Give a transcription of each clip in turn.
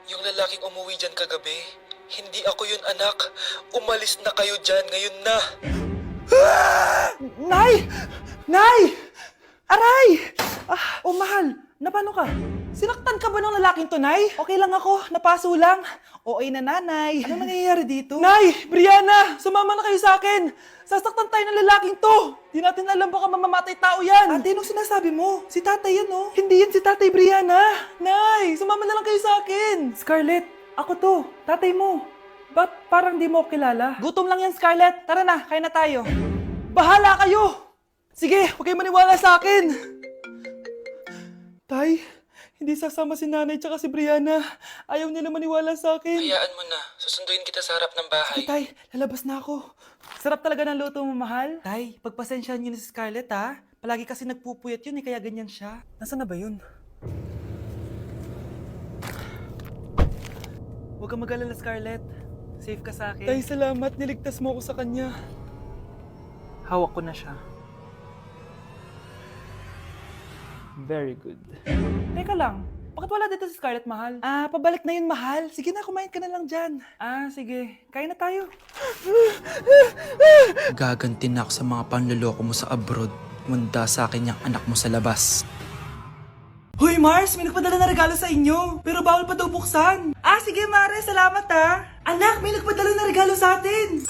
Yung lalaking umuwi dyan kagabi, hindi ako yun, anak. Umalis na kayo dyan ngayon na. Nay! Nay! Aray! Oh, mahal. Napano ka? Sinaktan ka ba ng lalaking to, Nay? Okay lang ako. Napaso lang. Okay na, nanay. Ano nangyayari dito? Nay! Brianna! Sumama na kayo sa akin! Sasaktan tayo ng lalaking to! Di natin alam baka mamamatay tao yan! Ate, anong sinasabi mo? Si tatay yan, oh. Hindi yan si tatay, Brianna! Nay! Sumama na lang kayo sa akin! Scarlett, ako to. Tatay mo. Ba't parang di mo ako kilala? Gutom lang yan, Scarlett. Tara na, kain na tayo. Bahala kayo! Sige, huwag kayo maniwala sa akin! Tay, hindi sasama si nanay tsaka si Brianna. Ayaw nila maniwala sa akin. Hayaan mo na. Susunduin kita sa harap ng bahay. Sige, Tay, lalabas na ako. Sarap talaga ng luto mo, mahal. Tay, pagpasensyahan niyo na si Scarlett, ha? Palagi kasi nagpupuyat yun, kaya ganyan siya. Nasaan na ba yun? Huwag kang mag-alala, Scarlett. Safe ka sa akin. Tay, salamat. Niligtas mo ako sa kanya. Hawak ko na siya. Very good. Teka lang, bakit wala dito si Scarlett, mahal? Pabalik na yun, mahal. Sige na, kumain ka na lang dyan. Sige. Kain na tayo. Gaganti na ako sa mga panloloko mo sa abroad. Manda sa akin yung anak mo sa labas. Hoy, Mars! May nagpadala na regalo sa inyo. Pero bawal pa daw buksan. Sige, Mare. Salamat, ha. Anak, may nagpadala na regalo sa atin.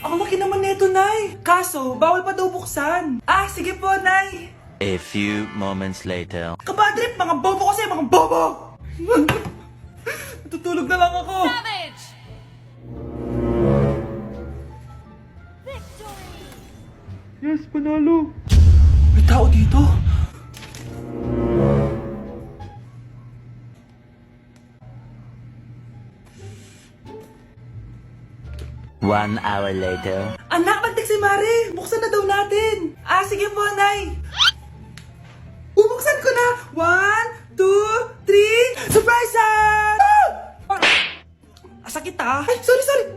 Ang laki naman neto, Nay. Kaso, bawal pa daw buksan. Sige po, Nay. A few moments later. Kabadrip, mga bobo kasi, mga bobo! Tutulog na lang ako. Savage! Yes, panalo. May tao dito. One hour later. Anak, magtik si Mare. Buksan na daw natin. Sige po, Nay. Bubuksan ko na. 1, 2, 3. Surprise! Sakit, ha? Ay, sorry.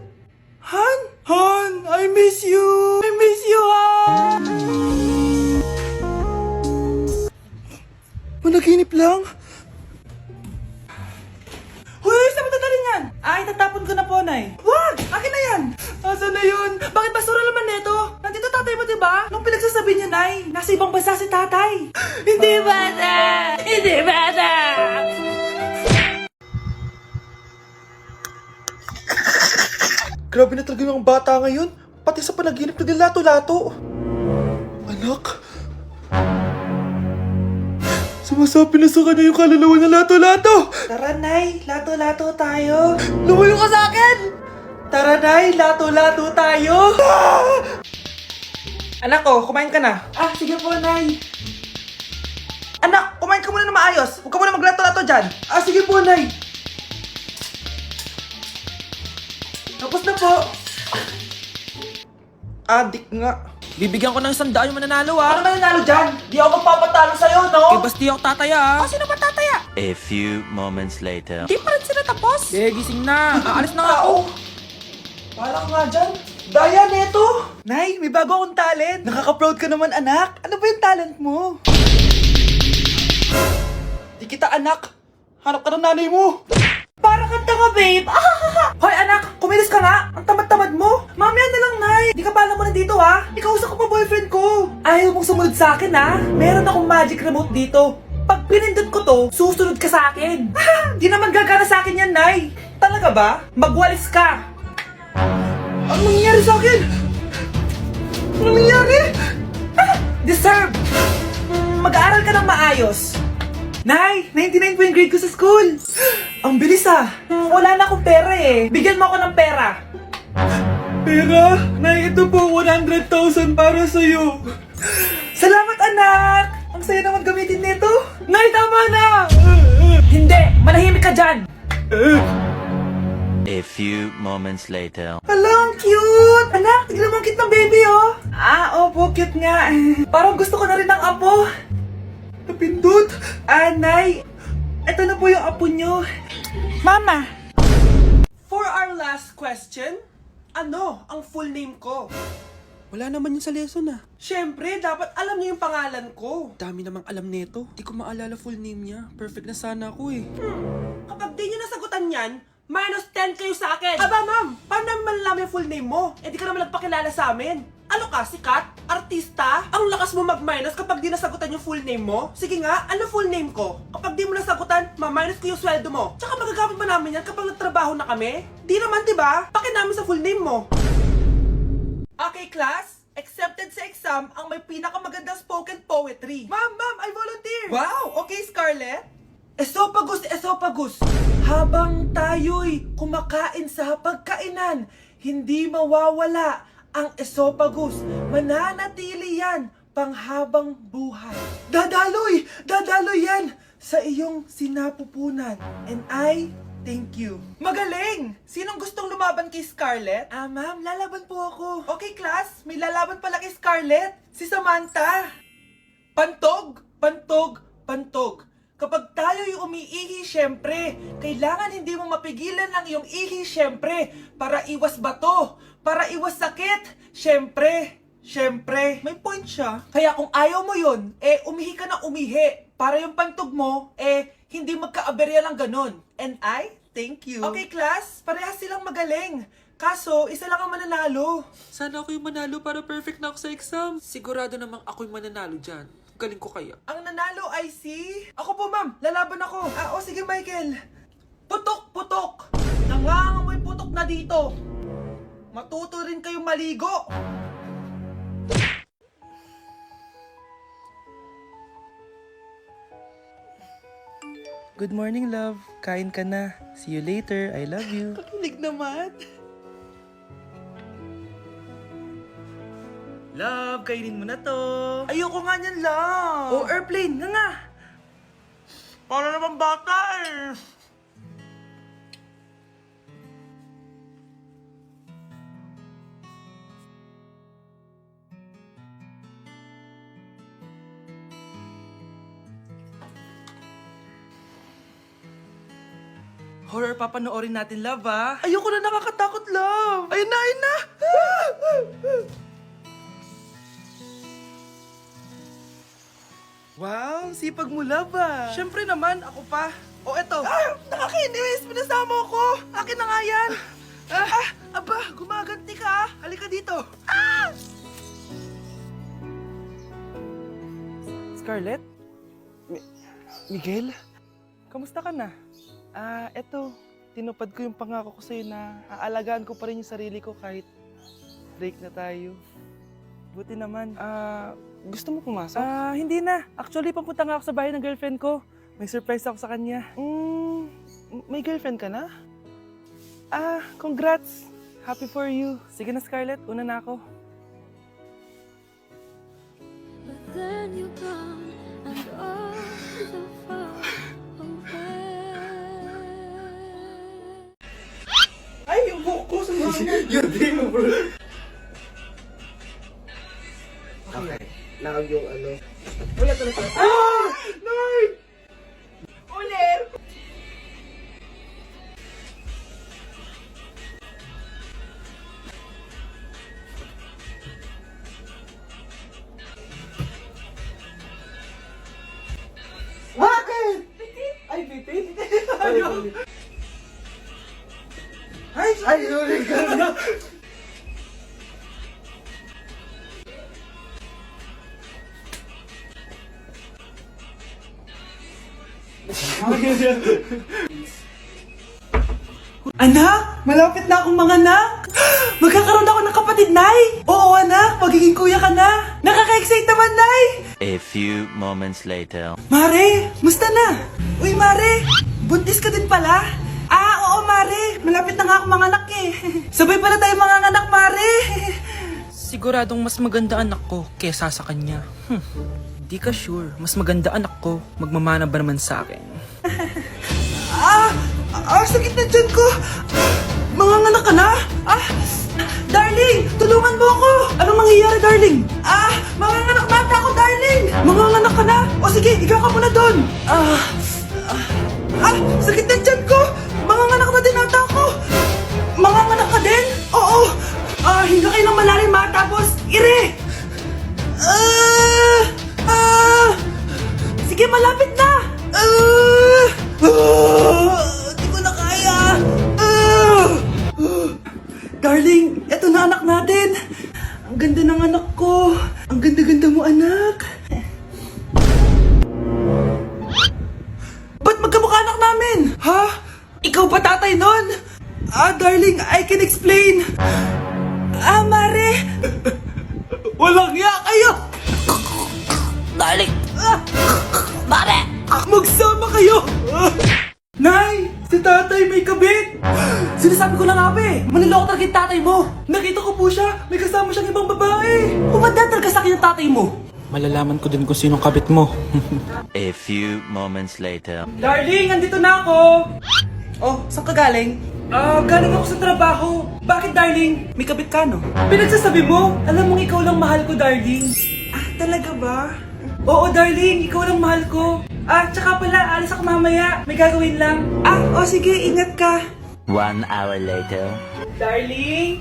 Han, I miss you. Han. Managinip lang. Hoy, saan mo dadalhin yan? Itatapon ko na po, Nay. Wag! Akin na yan! Asan na yun? Bakit basura naman neto? Nandito tatay mo, diba? Nung pinagsasabi niya, Nay, nasa ibang bansa si tatay. Hindi bata! Hindi bata! Grabe na talaga yung bata ngayon. Pati sa panaginip naglalato-lato. Anak? Sumasabi na sa kanya yung kaluluwa na lato-lato! Tara, Nay. Lato-lato tayo. Lumayo ka sa akin! Tara, Nay. Lato-lato tayo! Anak ko, kumain ka na. Sige po, Nay. Anak, kumain ka muna na maayos. Huwag ka muna maglato-lato dyan. Sige po, Nay. Tapos na po. Adik nga. Bibigyan ko ng 100 yung mananalo, Ano mananalo dyan? Di ako magpapatalo sa'yo, no? basti ako tataya, Sino ba tataya? A few moments later. Di pa rin sila tapos. gising na. Aalis na nga ako. Wala ka nga dyan. Daya, neto. Nay, may bago akong talent. Nakaka-proud ka naman, anak. Ano ba yung talent mo? Di kita, anak. Hanap ka ng nanay mo. Para kang tanga, babe. Hoy, anak, kumilos ka nga. Ang tamad-tamad mo. Mamaya na lang, Nay. Di ka pala mo nandito, ha? Ikausap ko pa boyfriend ko. Ayaw mong sumunod sa akin, ha? Meron akong magic remote dito. Pag pinindot ko to, susunod ka sa akin. Di naman gagana sa akin yan, Nay. Talaga ba? Magwalis ka. Ano nangyayari sa akin? Ano nangyayari? Deserve! Mag-aaral ka ng maayos. Nay, 99 po yung grade ko sa school. Ang bilis, wala na akong pera eh. Bigyan mo ako ng pera. Pera? Nay, ito po 100,000 para sa'yo. Salamat, anak! Ang saya naman gamitin nito. Nay, tama na! Hindi! Manahimik ka dyan! A few moments later. Hala, ang cute! Anak, tignan mo ang cute ng baby, oh! Opo, cute nga. Parang gusto ko na rin ng apo. Napindot! Nay, ito na po yung apo nyo. Mama! For our last question, ano ang full name ko? Wala naman yun sa lesson, Siyempre, dapat alam niyo yung pangalan ko. Dami namang alam nito. Di ko maalala full name niya. Perfect na sana ako, kapag di nyo nasagutan yan, minus 10 kayo sa akin. Aba, ma'am, paano namin malalaman yung full name mo? Eh, di ka naman nagpakilala sa amin. Ano ka, sikat? Artista? Ang lakas mo mag-minus kapag di nasagutan yung full name mo? Sige nga, ano full name ko? Kapag di mo nasagutan, ma-minus ko yung sweldo mo. Tsaka magagamit ba namin yan kapag nagtrabaho na kami? Di naman, diba? Pakin namin sa full name mo. Okay, class. Accepted sa exam ang may pinakamagandang spoken poetry. Ma'am, I volunteer! Wow! Okay, Scarlett. Esophagus. Habang tayo'y kumakain sa pagkainan, hindi mawawala ang esophagus. Mananatili yan panghabang buhay. Dadaloy yan sa iyong sinapupunan. And I thank you. Magaling! Sinong gustong lumaban kay Scarlett? Ma'am, lalaban po ako. Okay, class. May lalaban pala kay Scarlett. Si Samantha. Pantog. Kapag tayo'y umiihi, syempre, kailangan hindi mo mapigilan ang iyong ihi, syempre, para iwas bato, para iwas sakit, syempre, may point siya. Kaya kung ayaw mo yun, umihi ka na umihi, para yung pantog mo, hindi magkaaberya lang ganon. And I thank you. Okay, class, parehas silang magaling. Kaso, isa lang ang mananalo. Sana ako yung manalo para perfect na ako sa exam. Sigurado namang ako yung mananalo dyan. Galing ko kaya. Ang nanalo ay si... Ako po, ma'am. Lalaban ako. Sige, Michael. Putok. Nangangamoy putok na dito. Matuto rin kayong maligo. Good morning, love. Kain ka na. See you later. I love you. Kakilig naman. Love, kainin mo na to. Ayoko nga niyan, love. Airplane. Nga. Para naman bata eh. Horror papanoorin natin, love, ah. Ayoko na, nakakatakot, love. Ayun na. Wow, sipag mo, love, ah. Siyempre naman, ako pa. Eto. Nakakainis! Pinasama ko! Akin na nga yan! Aba, gumaganti ka! Halika dito! Scarlett? Miguel? Kamusta ka na? Eto, tinupad ko yung pangako ko sa'yo na aalagaan ko pa rin yung sarili ko kahit break na tayo. Buti naman. Gusto mo pumasok? Hindi na. Actually, papunta nga ako sa bahay ng girlfriend ko. May surprise ako sa kanya. May girlfriend ka na? Congrats. Happy for you. Sige na, Scarlett. Una na ako. But then you gone and all so far away. Ay, yung buhok ko sa mga. Yun din mo, bro. Okay. Nakag yung ano. Wala ka na pala. Nay! Ulit! Bakit? Ay, bitin! Ay, sorry ka na. Anak! Malapit na akong manganak! Magkakaroon ako ng kapatid, Nay! Oo, anak! Magiging kuya ka na! Nakaka-excite naman, Nay! A few moments later. Mare! Musta na? Uy, Mare! Buntis ka din pala? Oo, Mare! Malapit na nga akong manganak eh! Sabay pala tayo manganganak, Mare! Siguradong mas maganda anak ko kesa sa kanya. Di ka sure. Mas maganda anak ko. Magmamana ba naman sa akin? Sakit na dyan ko! Manganganak ka na? Darling! Tulungan mo ako! Anong mangyayari, darling? Manganganak na ako, darling! Manganganak ka na? O sige, ikaw ka muna doon! Sakit na dyan ko! Manganganak na din ata ako! Manganganak ka din? Oo! Hinga kayo ng malalim, ha? Tapos, ire! Sige, malapit na! Darling, eto na anak natin. Ang ganda ng anak ko. Ang ganda-ganda mo, anak. Ba't magkamukha anak namin? Ha? Ikaw ba tatay nun? Darling, I can explain. Mare. Walang ya kayo. Darling. Mare. Magsama kayo. Nay, si tatay may kabit. Sinasabi ko na nga ba eh. Maniloko talaga yung tatay mo. Nakita ko po siya. May kasama siyang ibang babae. Umanda talaga sa akin yung tatay mo. Malalaman ko din kung sinong kabit mo. A few moments later. Darling, andito na ako. Oh, saan ka galing? Galing ako sa trabaho. Bakit, darling? May kabit ka, no? Pinagsasabi mo? Alam mong ikaw lang mahal ko, darling. Talaga ba? Oo, darling. Ikaw lang mahal ko. Tsaka pala, alis ako mamaya. May gagawin lang. Sige. Ingat ka. 1 hour later. Darling?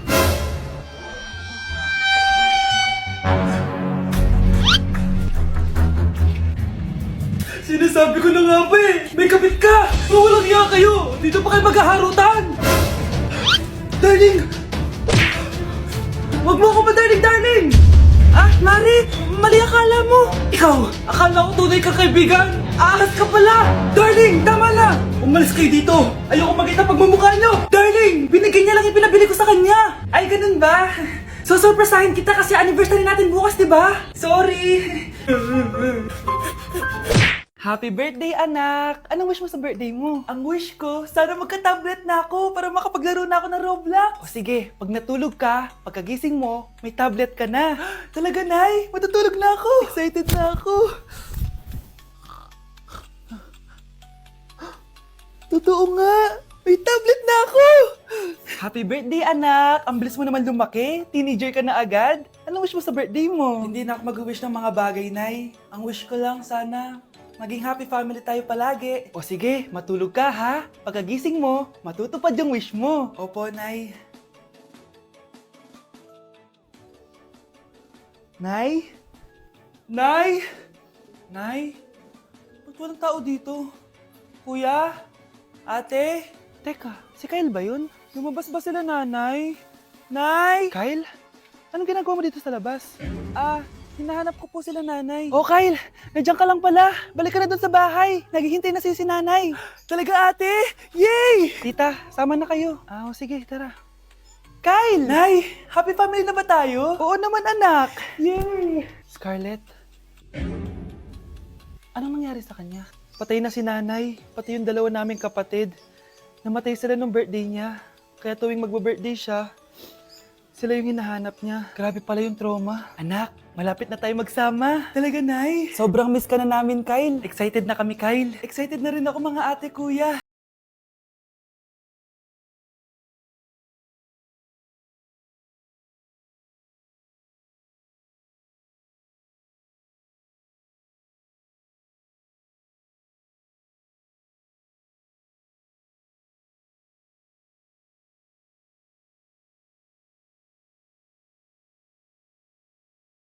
Sinasabi ko na nga ba eh! May kabit ka! Walang iya kayo! Dito pa kayo maghaharutan! Darling! Wag mo ako ba, darling! Mari! Mali akala mo! Ikaw! Akala ko tunay kang kaibigan! Ahas ka pala! Darling! Tama na! Umalis kayo dito! Ayoko makita pagmumukha nyo! Darling! Binigyan niya lang yung pinabili ko sa kanya! Ay, ganun ba? So, surpresahin kita kasi anniversary natin bukas, di ba? Sorry! Happy birthday, anak! Anong wish mo sa birthday mo? Ang wish ko, sana magka-tablet na ako para makapaglaro na ako ng Roblox. O sige, pag natulog ka, pagkagising mo, may tablet ka na. Talaga, Nay? Matutulog na ako. Excited na ako. Totoo nga. May tablet na ako. Happy birthday, anak! Ang bilis mo naman lumaki. Teenager ka na agad. Anong wish mo sa birthday mo? Hindi na ako mag-wish ng mga bagay, Nay. Ang wish ko lang sana maging happy family tayo palagi. O sige, matulog ka ha. Pagkagising mo, matutupad yung wish mo. Opo, Nay. Nay? Nay? Nay? Ba't walang tao dito? Kuya? Ate? Teka, si Kyle ba yun? Lumabas ba sila, nanay? Nay? Kyle? Anong ginagawa mo dito sa labas? Hinahanap ko po sila, nanay. Oh, Kyle! Nandiyan ka lang pala. Balik ka na doon sa bahay. Naghihintay na si nanay. Talaga, ate? Yay! Tita, sama na kayo. Sige, tara. Kyle! Nay, happy family na ba tayo? Oo naman, anak. Yay! Scarlett, anong nangyari sa kanya? Patay na si nanay, pati yung dalawa naming kapatid. Namatay sila nung birthday niya. Kaya tuwing magbe-birthday siya, sila yung hinahanap niya. Grabe pala yung trauma. Anak, malapit na tayo magsama. Talaga, Nay. Sobrang miss ka na namin, Kyle. Excited na kami, Kyle. Excited na rin ako, mga ate, kuya.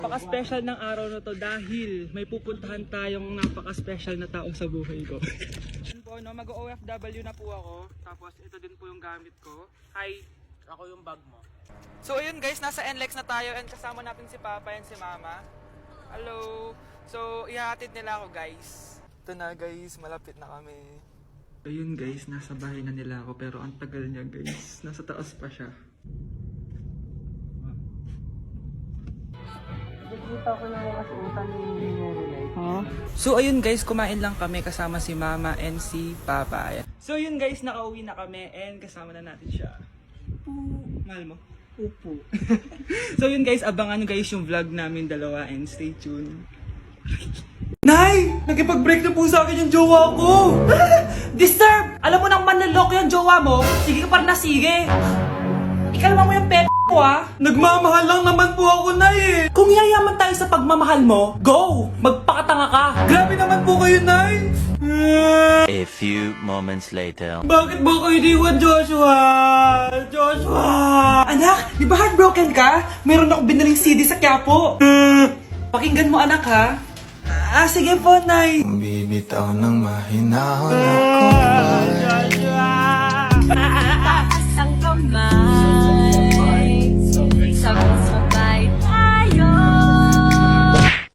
Napaka-special ng araw na to dahil may pupuntahan tayong napaka-special na taong sa buhay ko. Yun po, no, mag-OFW na po ako. Tapos ito din po yung gamit ko. Hi, ako yung bag mo. So ayun guys, nasa NLEX na tayo and kasama natin si Papa and si Mama. Hello! So ihahatid nila ako guys. Ito na guys, malapit na kami. Ayun guys, nasa bahay na nila ako pero ang tagal niya guys. Nasa taas pa siya. So ayun guys, kumain lang kami kasama si Mama and si Papa. So yun guys, nakauwi na kami and kasama na natin siya. Mahal mo? Upo. So yun guys, abangan guys yung vlog namin dalawa and stay tuned. Nay! Nakipag-break na po sa akin yung jowa ko! Disturb! Alam mo nang manloloko yung jowa mo, sige ka pa rin na sige! Ikalma mo yung ko Nagmamahal lang naman po ako, Nay eh! Kung yayaman tayo sa pagmamahal mo, go! Magpakatanga ka! Grabe naman po kayo, Nay! A few moments later. Bakit ba kayo iniwan, Joshua? Joshua! Anak, di ba heartbroken ka? Meron ako binaling CD sa Quiapo. Pakinggan mo, anak, ha? Sige po, Nay. Bibitaw ng mahinahon ako.